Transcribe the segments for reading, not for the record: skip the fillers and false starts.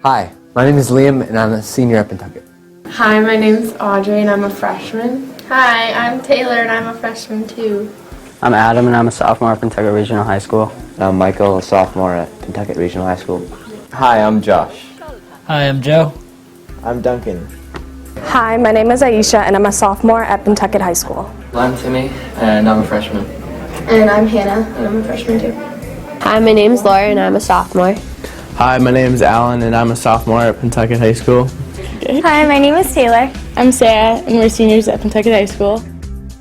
Hi, my name is Liam and I'm a senior at Pentucket. Hi, my name's Audrey and I'm a freshman. Hi, I'm Taylor and I'm a freshman too. I'm Adam and I'm a sophomore at Pentucket Regional High School. I'm Michael, a sophomore at Pentucket Regional High School. Hi, I'm Josh. Hi, I'm Joe. I'm Duncan. Hi, my name is Aisha and I'm a sophomore at Pentucket High School. I'm Timmy and I'm a freshman. And I'm Hannah and I'm a freshman too. Hi, my name's Laura and I'm a sophomore. Hi, my name is Alan and I'm a sophomore at Pentucket High School. Hi, my name is Taylor. I'm Sarah and we're seniors at Pentucket High School.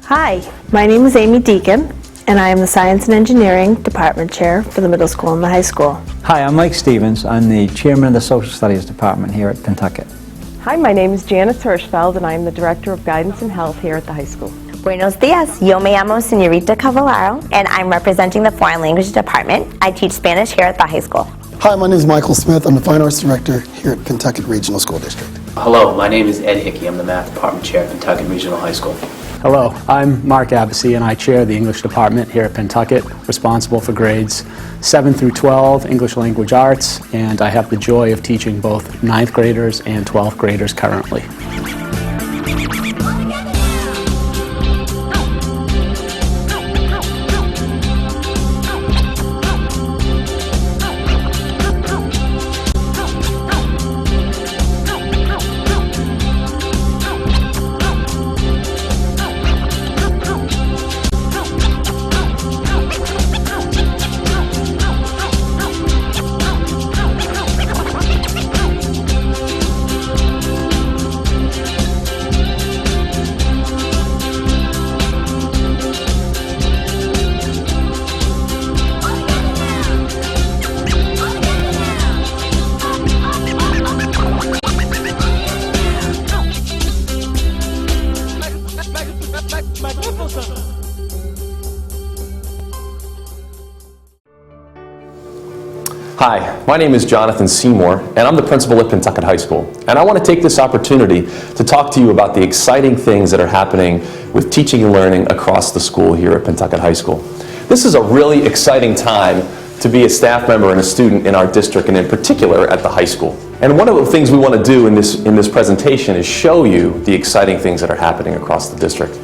Hi, my name is Amy Deacon and I am the Science and Engineering Department Chair for the middle school and the high school. Hi, I'm Mike Stevens. I'm the Chairman of the Social Studies Department here at Pentucket. Hi, my name is Janice Hirschfeld and I am the Director of Guidance and Health here at the high school. Buenos dias, yo me llamo Señorita Cavallaro and I'm representing the Foreign Language Department. I teach Spanish here at the high school. Hi, my name is Michael Smith. I'm the Fine Arts Director here at Pentucket Regional School District. Hello, my name is Ed Hickey. I'm the Math Department Chair at Pentucket Regional High School. Hello, I'm Mark Abassi and I chair the English Department here at Pentucket, responsible for grades 7 through 12 English Language Arts, and I have the joy of teaching both 9th graders and 12th graders currently. Hi, my name is Jonathan Seymour, and I'm the principal at Pentucket High School. And I want to take this opportunity to talk to you about the exciting things that are happening with teaching and learning across the school here at Pentucket High School. This is a really exciting time to be a staff member and a student in our district, and in particular at the high school. And one of the things we want to do in this presentation is show you the exciting things that are happening across the district.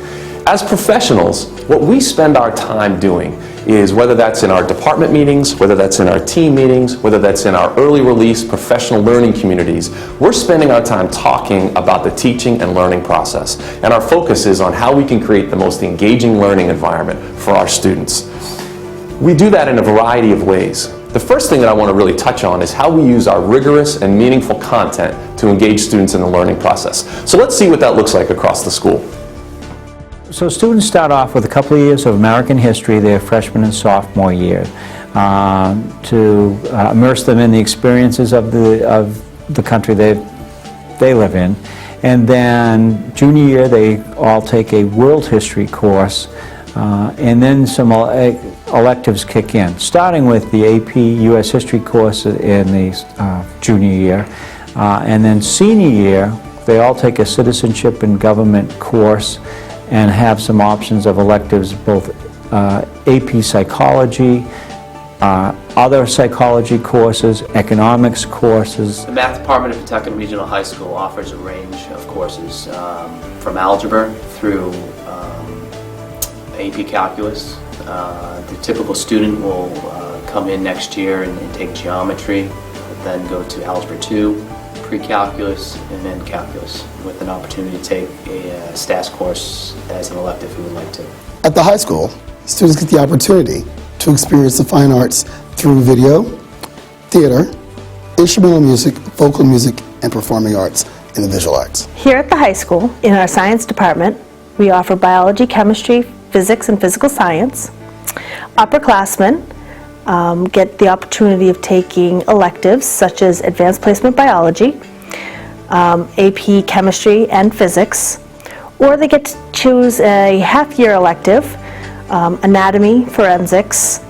As professionals, what we spend our time doing is, whether that's in our department meetings, whether that's in our team meetings, whether that's in our early release professional learning communities, we're spending our time talking about the teaching and learning process. And our focus is on how we can create the most engaging learning environment for our students. We do that in a variety of ways. The first thing that I want to really touch on is how we use our rigorous and meaningful content to engage students in the learning process. So let's see what that looks like across the school. So students start off with a couple of years of American history their freshman and sophomore year to immerse them in the experiences of the country they live in. And then junior year they all take a world history course, and then some electives kick in, starting with the AP US History course in the junior year, and then senior year they all take a citizenship and government course and have some options of electives, both AP Psychology, other psychology courses, economics courses. The Math Department of Pentucket Regional High School offers a range of courses from algebra through AP Calculus. The typical student will come in next year and take geometry, then go to Algebra 2, pre-calculus, and then calculus, with an opportunity to take a STAS course as an elective who would like to. At the high school, students get the opportunity to experience the fine arts through video, theater, instrumental music, vocal music, and performing arts in the visual arts. Here at the high school, in our science department, we offer biology, chemistry, physics, and physical science. Upperclassmen get the opportunity of taking electives such as advanced placement biology, AP chemistry and physics, or they get to choose a half-year elective, anatomy, forensics,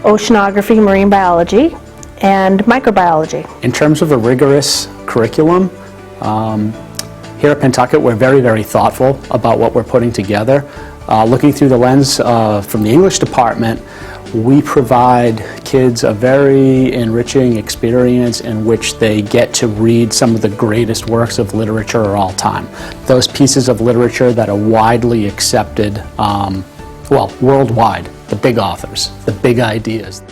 oceanography, marine biology, and microbiology. In terms of a rigorous curriculum, here at Pentucket we're very, very thoughtful about what we're putting together. Looking through the lens from the English department, we provide kids a very enriching experience in which they get to read some of the greatest works of literature of all time. Those pieces of literature that are widely accepted, well, worldwide, the big authors, the big ideas.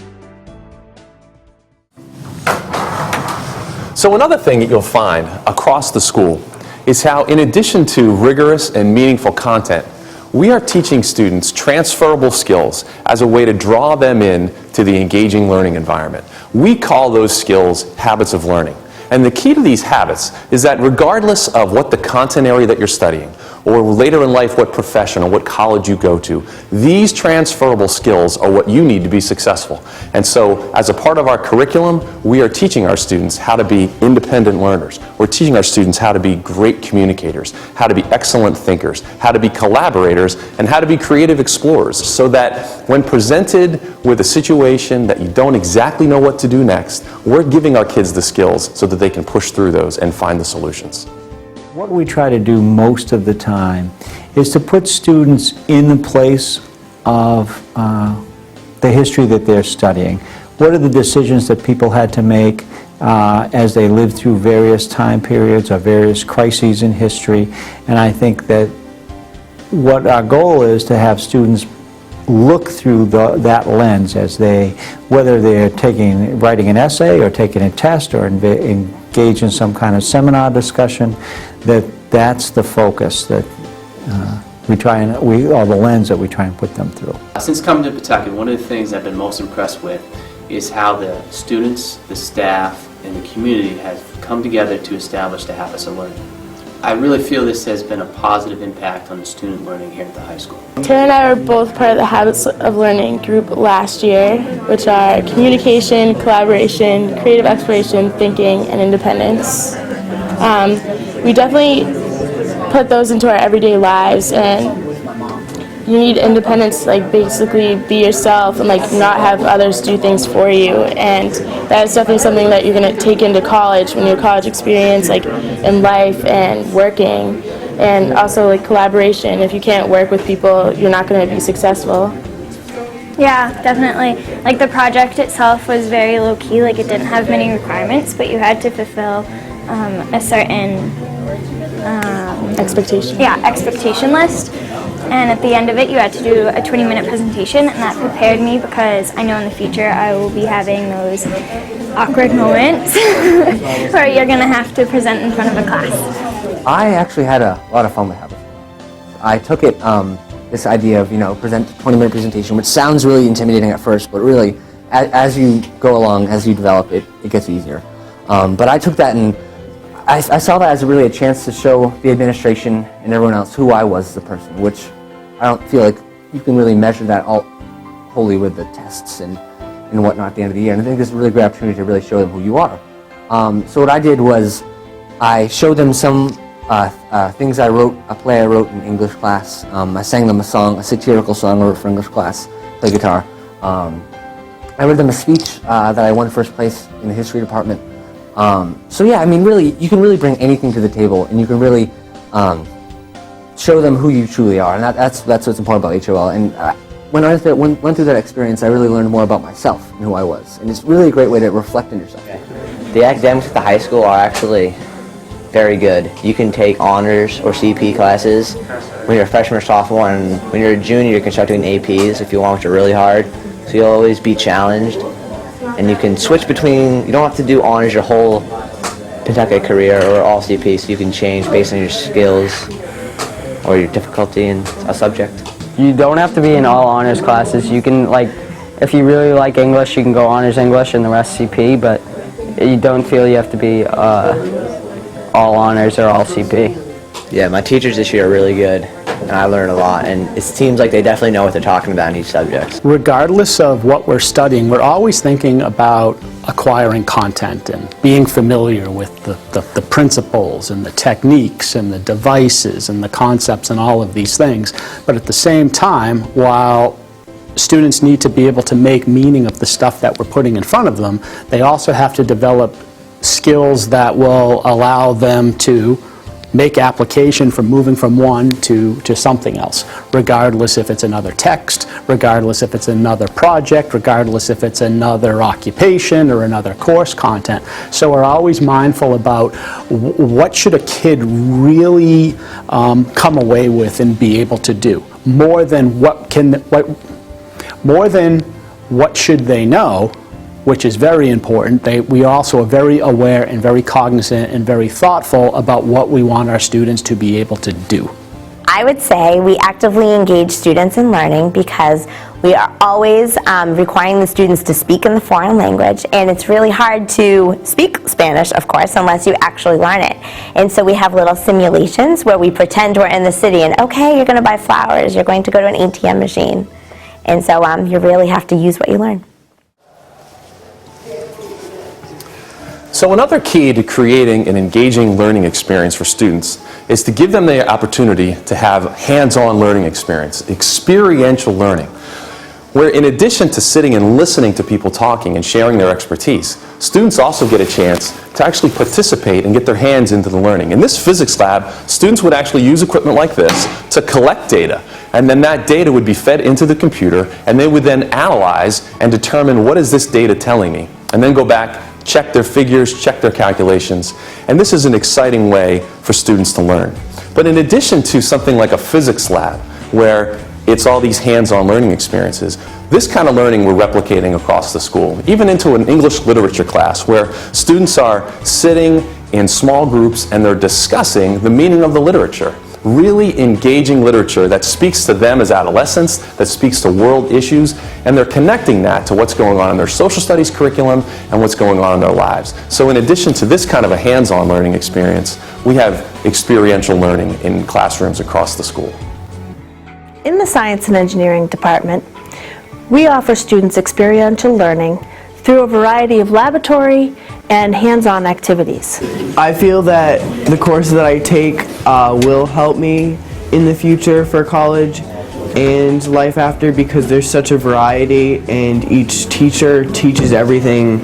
So another thing that you'll find across the school is how, in addition to rigorous and meaningful content, we are teaching students transferable skills as a way to draw them in to the engaging learning environment. We call those skills habits of learning. And the key to these habits is that regardless of what the content area that you're studying, or later in life what profession or what college you go to, these transferable skills are what you need to be successful. And so as a part of our curriculum, we are teaching our students how to be independent learners. We're teaching our students how to be great communicators, how to be excellent thinkers, how to be collaborators, and how to be creative explorers, so that when presented with a situation that you don't exactly know what to do next, we're giving our kids the skills so that they can push through those and find the solutions. What we try to do most of the time is to put students in the place of the history that they're studying. What are the decisions that people had to make as they lived through various time periods or various crises in history? And I think that what our goal is to have students look through that lens as they, whether they're writing an essay or taking a test or engage in some kind of seminar discussion, that's the focus that or the lens that we try and put them through. Since coming to Pentucket, one of the things I've been most impressed with is how the students, the staff, and the community have come together to establish the habits of learning. I really feel this has been a positive impact on student learning here at the high school. Taylor and I were both part of the Habits of Learning group last year, which are communication, collaboration, creative exploration, thinking, and independence. We definitely put those into our everyday lives, and you need independence, like basically be yourself and like not have others do things for you, and that's definitely something that you're going to take into college when your college experience, like in life and working, and also like collaboration. If you can't work with people, you're not going to be successful. Yeah, definitely. Like the project itself was very low-key, like it didn't have many requirements, but you had to fulfill a certain expectation list. And at the end of it, you had to do a 20-minute presentation, and that prepared me because I know in the future I will be having those awkward moments where you're going to have to present in front of a class. I actually had a lot of fun with habits. I took it, this idea of, present a 20-minute presentation, which sounds really intimidating at first, but really, as you go along, as you develop it, it gets easier. But I took that and I saw that as really a chance to show the administration and everyone else who I was as a person, which I don't feel like you can really measure that all wholly with the tests and whatnot at the end of the year. And I think this is a really great opportunity to really show them who you are. So what I did was I showed them some things I wrote, a play I wrote in English class. I sang them a song, a satirical song I wrote for English class, play guitar. I read them a speech that I won first place in the history department. So yeah, I mean, really, you can really bring anything to the table, and you can really show them who you truly are, and that's what's important about HOL. And when I went through that experience, I really learned more about myself and who I was, and it's really a great way to reflect on yourself. The academics at the high school are actually very good. You can take honors or CP classes when you're a freshman or sophomore, and when you're a junior, you can start doing APs if you want, which are really hard. So you'll always be challenged, and you can switch between. You don't have to do honors your whole Pentucket career or all CP, so you can change based on your skills or your difficulty in a subject. You don't have to be in all honors classes. You can, if you really like English, you can go honors English and the rest CP, but you don't feel you have to be all honors or all CP. Yeah, my teachers this year are really good, and I learned a lot, and it seems like they definitely know what they're talking about in each subject. Regardless of what we're studying, we're always thinking about acquiring content and being familiar with the principles and the techniques and the devices and the concepts and all of these things. But at the same time, while students need to be able to make meaning of the stuff that we're putting in front of them, they also have to develop skills that will allow them to make application from moving from one to something else, regardless if it's another text, regardless if it's another project, regardless if it's another occupation or another course content. So we're always mindful about what should a kid really come away with and be able to do, more than what should they know, which is very important. We also are very aware and very cognizant and very thoughtful about what we want our students to be able to do. I would say we actively engage students in learning because we are always requiring the students to speak in the foreign language, and it's really hard to speak Spanish, of course, unless you actually learn it. And so we have little simulations where we pretend we're in the city and, okay, you're going to buy flowers, you're going to go to an ATM machine. And so you really have to use what you learn. So another key to creating an engaging learning experience for students is to give them the opportunity to have hands-on learning experience, experiential learning, where in addition to sitting and listening to people talking and sharing their expertise, students also get a chance to actually participate and get their hands into the learning. In this physics lab, students would actually use equipment like this to collect data, and then that data would be fed into the computer, and they would then analyze and determine what is this data telling me, and then go back, check their figures, check their calculations, and this is an exciting way for students to learn. But in addition to something like a physics lab, where it's all these hands-on learning experiences, this kind of learning we're replicating across the school, even into an English literature class where students are sitting in small groups and they're discussing the meaning of the literature. Really engaging literature that speaks to them as adolescents, that speaks to world issues, and they're connecting that to what's going on in their social studies curriculum and what's going on in their lives. So in addition to this kind of a hands-on learning experience, we have experiential learning in classrooms across the school. In the Science and Engineering department, we offer students experiential learning through a variety of laboratory and hands-on activities. I feel that the courses that I take will help me in the future for college and life after, because there's such a variety and each teacher teaches everything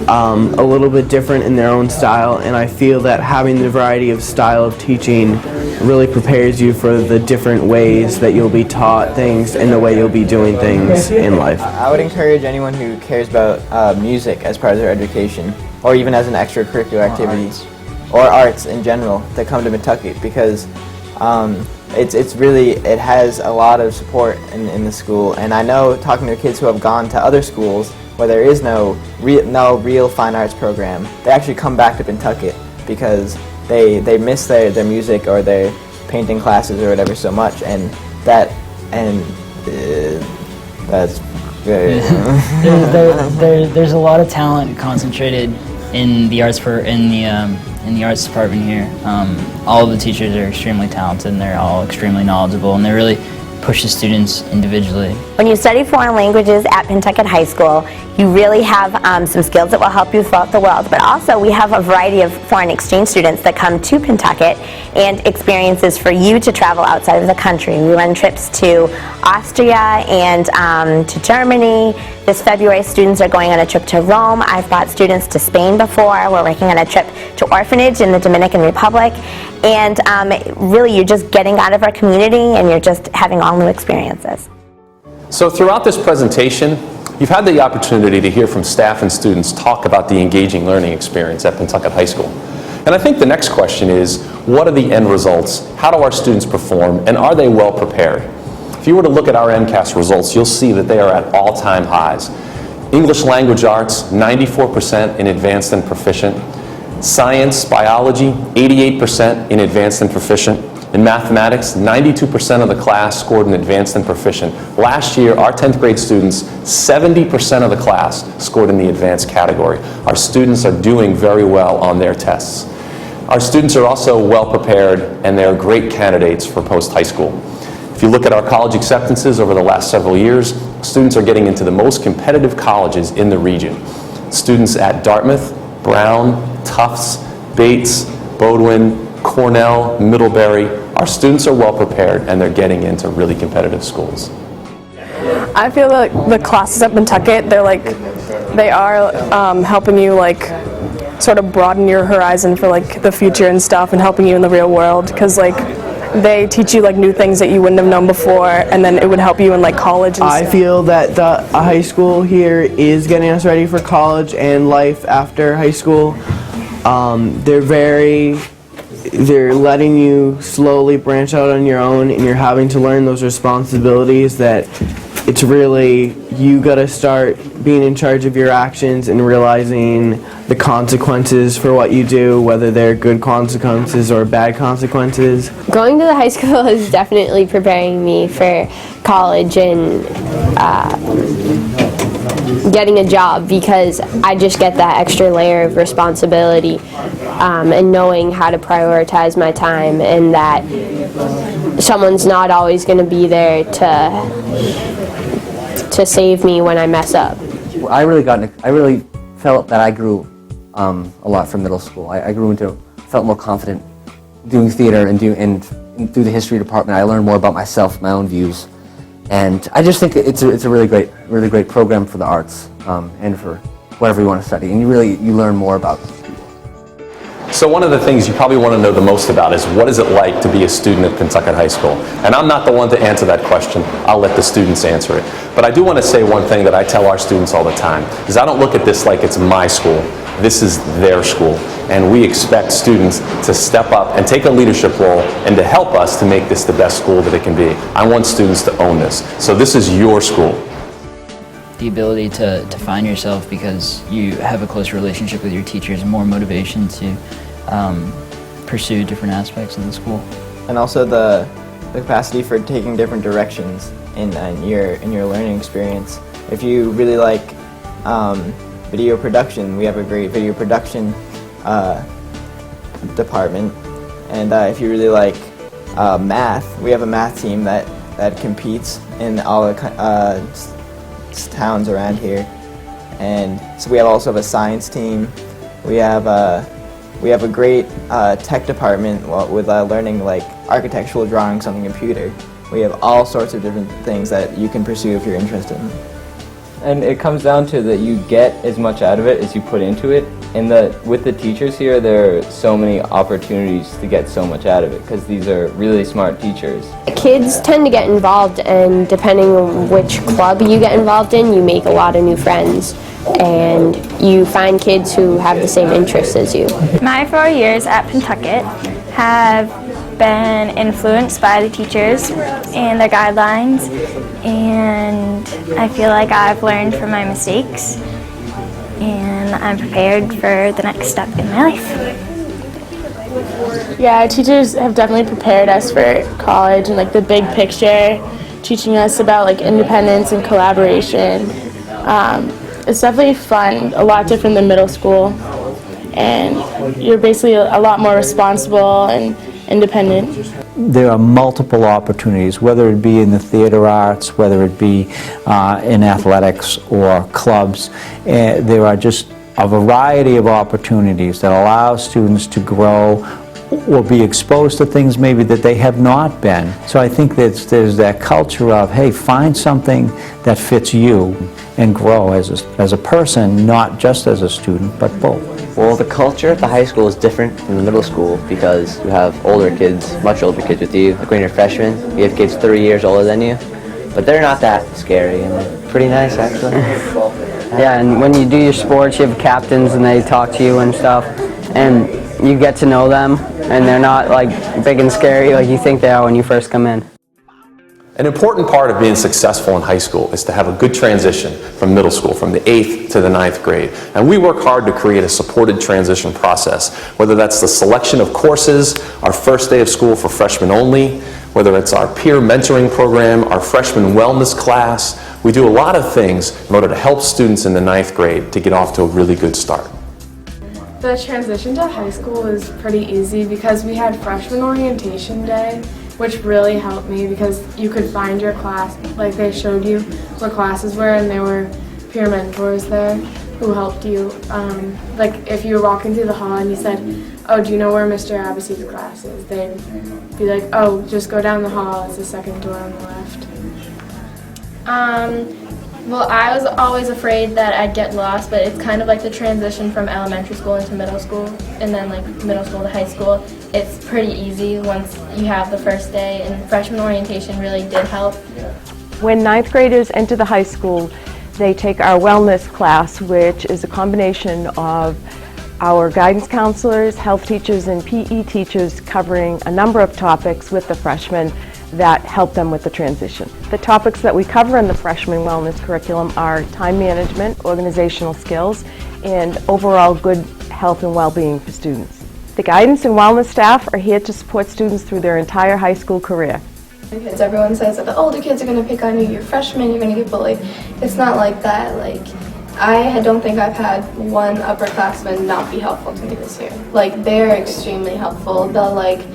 a little bit different in their own style, and I feel that having the variety of style of teaching really prepares you for the different ways that you'll be taught things and the way you'll be doing things in life. I would encourage anyone who cares about music as part of their education, or even as an extracurricular activity, or arts in general, to come to Pentucket, because it has a lot of support in the school. And I know, talking to kids who have gone to other schools where there is no real fine arts program, they actually come back to Pentucket because they miss their music or their painting classes or whatever so much, and that's very there's a lot of talent concentrated in the arts in the arts department here. All of the teachers are extremely talented, and they're all extremely knowledgeable, and they really push the students individually. When you study foreign languages at Pentucket High School, you really have some skills that will help you throughout the world, but also we have a variety of foreign exchange students that come to Pentucket and experiences for you to travel outside of the country. We run trips to Austria and to Germany. This February, students are going on a trip to Rome. I've brought students to Spain before. We're working on a trip to orphanage in the Dominican Republic. And really, you're just getting out of our community and you're just having all new experiences. So throughout this presentation, you've had the opportunity to hear from staff and students talk about the engaging learning experience at Pentucket High School. And I think the next question is, what are the end results? How do our students perform? And are they well prepared? If you were to look at our MCAS results, you'll see that they are at all-time highs. English language arts, 94% in advanced and proficient. Science, biology, 88% in advanced and proficient. In mathematics, 92% of the class scored in advanced and proficient. Last year, our 10th grade students, 70% of the class scored in the advanced category. Our students are doing very well on their tests. Our students are also well prepared, and they're great candidates for post-high school. If you look at our college acceptances over the last several years, students are getting into the most competitive colleges in the region. Students at Dartmouth, Brown, Tufts, Bates, Bowdoin, Cornell, Middlebury, our students are well prepared and they're getting into really competitive schools. I feel like the classes at Pentucket, they are helping you sort of broaden your horizon for like the future and stuff, and helping you in the real world, because like they teach you like new things that you wouldn't have known before, and then it would help you in like college and I stuff. feel that the high school here is getting us ready for college and life after high school. They're letting you slowly branch out on your own, and you're having to learn those responsibilities that it's really, you gotta start being in charge of your actions and realizing the consequences for what you do, whether they're good consequences or bad consequences. Going to the high school is definitely preparing me for college and getting a job, because I just get that extra layer of responsibility and knowing how to prioritize my time, and that someone's not always going to be there to save me when I mess up. I really felt that I grew a lot from middle school. I felt more confident doing theater, and through the history department I learned more about myself, my own views, and I just think it's a really great program for the arts and for whatever you want to study, and you learn more about people. So one of the things you probably want to know the most about is, what is it like to be a student at Pentucket High School? And I'm not the one to answer that question. I'll let the students answer it. But I do want to say one thing that I tell our students all the time, is I don't look at this like it's my school. This is their school. And we expect students to step up and take a leadership role and to help us to make this the best school that it can be. I want students to own this. So this is your school. The ability to find yourself because you have a close relationship with your teachers, and more motivation to pursue different aspects of the school. And also the capacity for taking different directions in your learning experience. If you really like video production, we have a great video production department. And if you really like math, we have a math team that competes in all the towns around here. And so we also have a science team. We have a great tech department with learning like architectural drawings on the computer. We have all sorts of different things that you can pursue if you're interested. And it comes down to that you get as much out of it as you put into it, and with the teachers here, there are so many opportunities to get so much out of it, because these are really smart teachers. Kids tend to get involved, and depending on which club you get involved in, you make a lot of new friends, and you find kids who have the same interests as you. My 4 years at Pentucket have been influenced by the teachers and their guidelines, and I feel like I've learned from my mistakes, and I'm prepared for the next step in my life. Yeah, teachers have definitely prepared us for college and like the big picture, teaching us about like independence and collaboration. It's definitely fun, a lot different than middle school, and you're basically a lot more responsible and independent. There are multiple opportunities, whether it be in the theater arts, whether it be in athletics or clubs. There are just a variety of opportunities that allow students to grow or be exposed to things maybe that they have not been. So I think that there's that culture of, hey, find something that fits you and grow as a person, not just as a student, but both. Well, the culture at the high school is different from the middle school because you have older kids, much older kids with you. Like when you're a freshman, you have kids 3 years older than you, but they're not that scary and they're pretty nice actually. Yeah, and when you do your sports, you have captains and they talk to you and stuff, and you get to know them, and they're not like big and scary like you think they are when you first come in. An important part of being successful in high school is to have a good transition from middle school, from the 8th to the 9th grade. And we work hard to create a supported transition process, whether that's the selection of courses, our first day of school for freshmen only, whether it's our peer mentoring program, our freshman wellness class. We do a lot of things in order to help students in the 9th grade to get off to a really good start. The transition to high school is pretty easy because we had freshman orientation day, which really helped me because you could find your class, like they showed you where classes were, and there were peer mentors there who helped you. Like if you were walking through the hall and you said, oh, do you know where Mr. Abbassy's class is? They'd be like, oh, just go down the hall, it's the second door on the left. Well, I was always afraid that I'd get lost, but it's kind of like the transition from elementary school into middle school, and then like middle school to high school. It's pretty easy once you have the first day, and freshman orientation really did help. When ninth graders enter the high school, they take our wellness class, which is a combination of our guidance counselors, health teachers, and PE teachers covering a number of topics with the freshmen that help them with the transition. The topics that we cover in the freshman wellness curriculum are time management, organizational skills, and overall good health and well-being for students. The guidance and wellness staff are here to support students through their entire high school career. Kids, everyone says that the older kids are going to pick on you, you're freshmen, you're going to get bullied. It's not like that. Like, I don't think I've had one upperclassman not be helpful to me this year. Like, they're extremely helpful. They'll like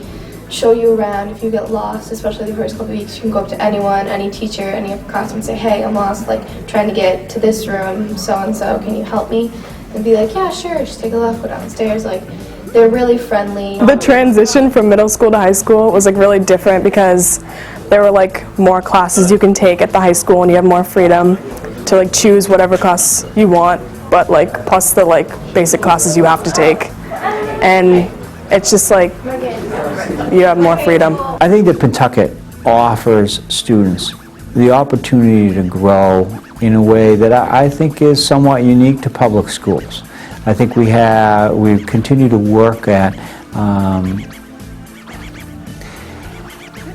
show you around if you get lost, especially the first couple of weeks. You can go up to anyone, any teacher, any upperclassman and say, hey, I'm lost, like trying to get to this room, so-and-so, can you help me? And be like, yeah, sure, just take a left, go downstairs. Like, they're really friendly. The transition from middle school to high school was like really different because there were like more classes you can take at the high school and you have more freedom to like choose whatever class you want, but like plus the like basic classes you have to take. And it's just like you have more freedom. I think that Pentucket offers students the opportunity to grow in a way that I think is somewhat unique to public schools. I think we continue to work at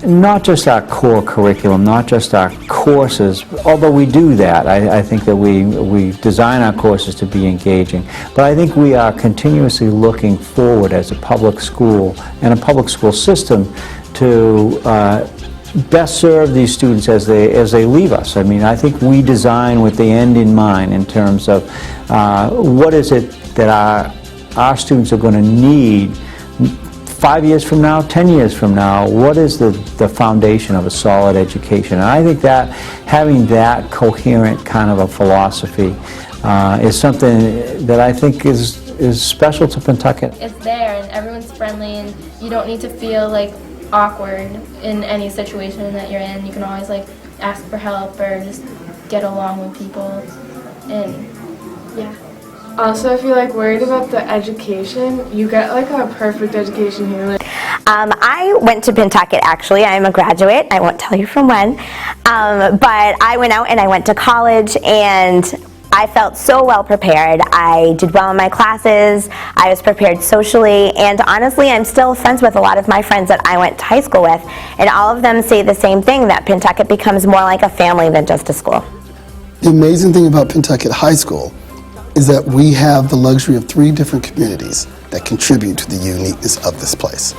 not just our core curriculum, not just our courses, although we do that. I think that we design our courses to be engaging. But I think we are continuously looking forward as a public school and a public school system to best serve these students as they leave us. I mean, I think we design with the end in mind in terms of what is it that our students are going to need 5 years from now, 10 years from now. What is the foundation of a solid education? And I think that having that coherent kind of a philosophy is something that I think is special to Pentucket. It's there and everyone's friendly and you don't need to feel like awkward in any situation that you're in. You can always like ask for help or just get along with people, and yeah. Also, if you're like worried about the education, you get like a perfect education here. I went to Pentucket actually. I am a graduate. I won't tell you from when. But I went out and I went to college and I felt so well prepared. I did well in my classes. I was prepared socially, and honestly, I'm still friends with a lot of my friends that I went to high school with, and all of them say the same thing, that Pentucket becomes more like a family than just a school. The amazing thing about Pentucket High School is that we have the luxury of 3 different communities that contribute to the uniqueness of this place.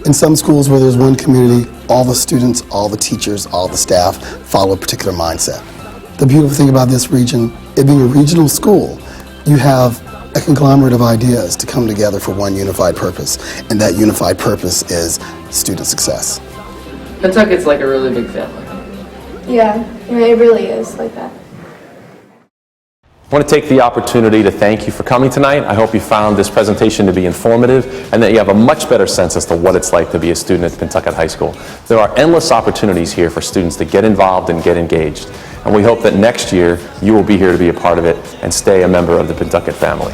In some schools where there's one community, all the students, all the teachers, all the staff follow a particular mindset. The beautiful thing about this region, it being a regional school, you have a conglomerate of ideas to come together for one unified purpose, and that unified purpose is student success. Pentucket's like a really big family. Yeah, it really is like that. I want to take the opportunity to thank you for coming tonight. I hope you found this presentation to be informative and that you have a much better sense as to what it's like to be a student at Pentucket High School. There are endless opportunities here for students to get involved and get engaged. And we hope that next year you will be here to be a part of it and stay a member of the Pentucket family.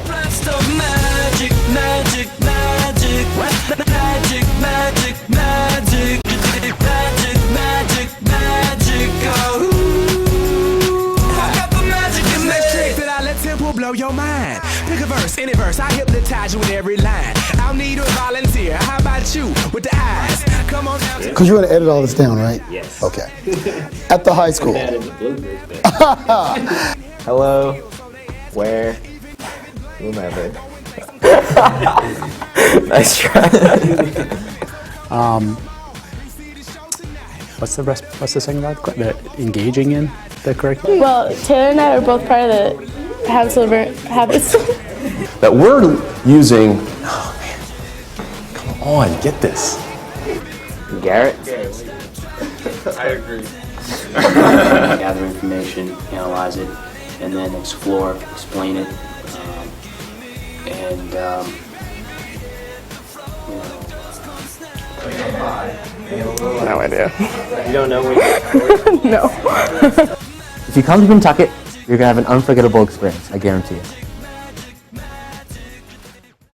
Blow your mind. Pick a verse, any verse. I hypnotize you with every line. I'll need a volunteer. How about you with the eyes? Come on now. Because you're going to edit all this down, right? Yes. Okay. At the high school. Hello, where, whomever. Nice try. What's the second part? The engaging in the curriculum? Well, Taylor and I are both part of the habits. That we're using, oh man, come on, get this. Garrett? I agree. Gather information, analyze it, and then explore, explain it, and No idea. You don't know what you're No. If you come to Pentucket, you're going to have an unforgettable experience, I guarantee it.